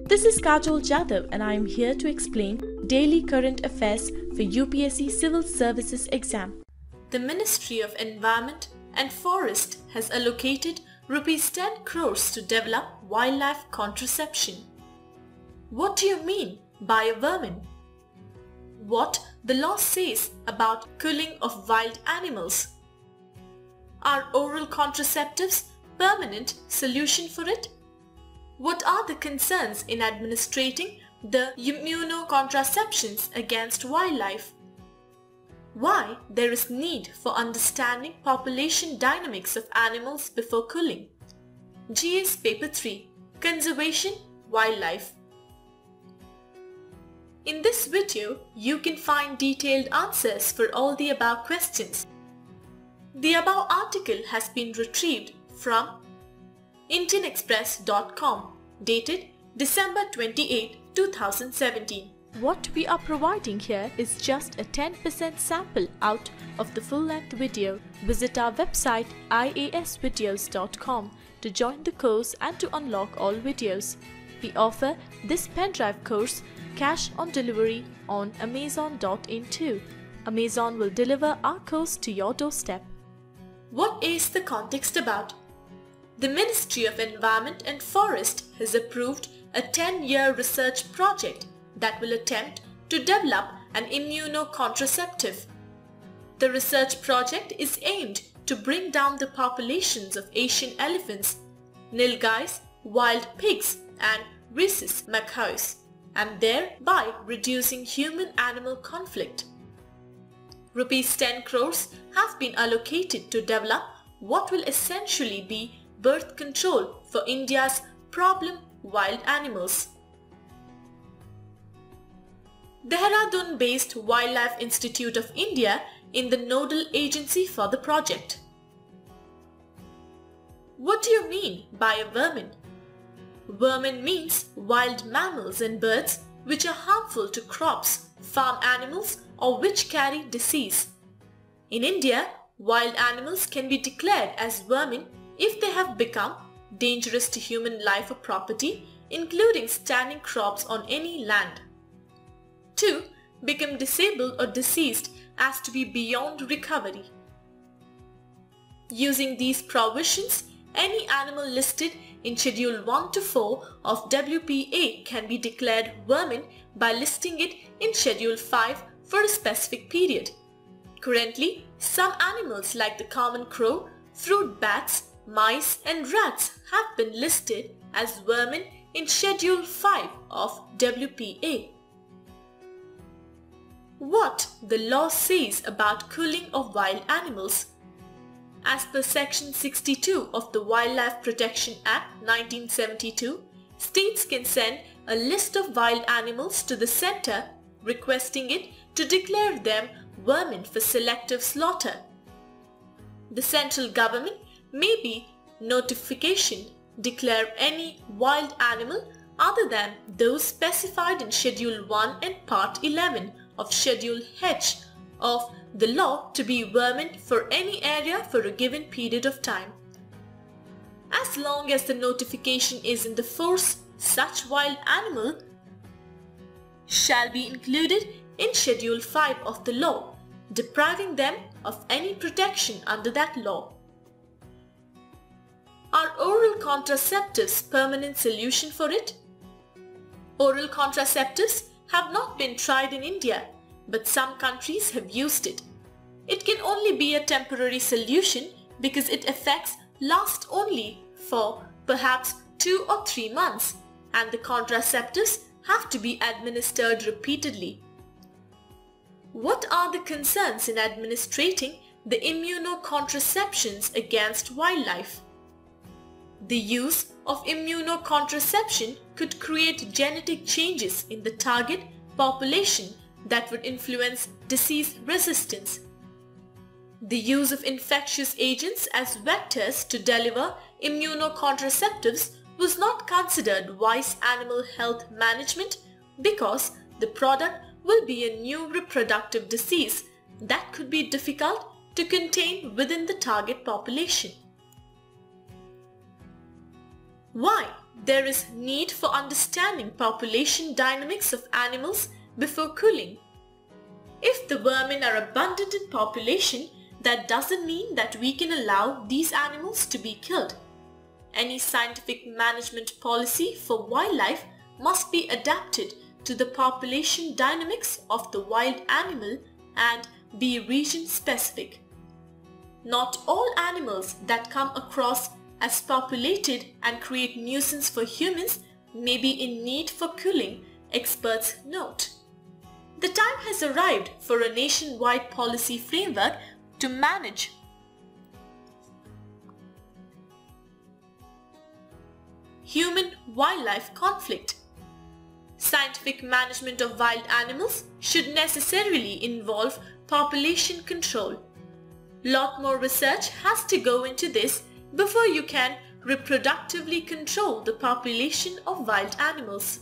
This is Kajol Jadhav and I am here to explain daily current affairs for UPSC Civil Services exam. The Ministry of Environment and Forest has allocated Rs 10 crores to develop wildlife contraception. What do you mean by a vermin? What the law says about culling of wild animals? Are oral contraceptives permanent solution for it? What are the concerns in administrating the immunocontraceptions against wildlife? Why there is need for understanding population dynamics of animals before culling? GS Paper 3, Conservation, Wildlife. In this video, you can find detailed answers for all the above questions. The above article has been retrieved from IndianExpress.com, dated December 28, 2017. What we are providing here is just a 10% sample out of the full-length video. Visit our website iasvideos.com to join the course and to unlock all videos. We offer this pen drive course cash on delivery on Amazon.in too. Amazon will deliver our course to your doorstep. What is the context about? The Ministry of Environment and Forest has approved a 10-year research project that will attempt to develop an immunocontraceptive. The research project is aimed to bring down the populations of Asian elephants, nilgais, wild pigs and rhesus macaques, and thereby reducing human-animal conflict. Rs 10 crores have been allocated to develop what will essentially be birth control for India's problem wild animals. Dehradun-based Wildlife Institute of India is the nodal agency for the project. What do you mean by a vermin? Vermin means wild mammals and birds which are harmful to crops, farm animals or which carry disease. In India, wild animals can be declared as vermin if they have become dangerous to human life or property, including standing crops on any land. 2. Become disabled or deceased as to be beyond recovery. Using these provisions, any animal listed in Schedule 1 to 4 of WPA can be declared vermin by listing it in Schedule 5 for a specific period. Currently, some animals like the common crow, fruit bats, mice and rats have been listed as vermin in Schedule 5 of WPA. What the law says about culling of wild animals? As per Section 62 of the Wildlife Protection Act 1972, states can send a list of wild animals to the centre requesting it to declare them vermin for selective slaughter. The central government may be notification declare any wild animal other than those specified in Schedule 1 and Part 11 of Schedule H of the law to be vermin for any area for a given period of time. As long as the notification is in the force, such wild animal shall be included in Schedule 5 of the law, depriving them of any protection under that law. Are oral contraceptives permanent solution for it? Oral contraceptives have not been tried in India, but some countries have used it. It can only be a temporary solution because its effects last only for perhaps 2 or 3 months, and the contraceptives have to be administered repeatedly. What are the concerns in administrating the immunocontraceptions against wildlife? The use of immunocontraception could create genetic changes in the target population that would influence disease resistance. The use of infectious agents as vectors to deliver immunocontraceptives was not considered wise animal health management because the product will be a new reproductive disease that could be difficult to contain within the target population. Why There is need for understanding population dynamics of animals before culling. If the vermin are abundant in population, that doesn't mean that we can allow these animals to be killed. Any scientific management policy for wildlife must be adapted to the population dynamics of the wild animal and be region specific. Not all animals that come across as populated and create nuisance for humans may be in need for culling, experts note. The time has arrived for a nationwide policy framework to manage human-wildlife conflict. Scientific management of wild animals should necessarily involve population control. Lot more research has to go into this before you can reproductively control the population of wild animals.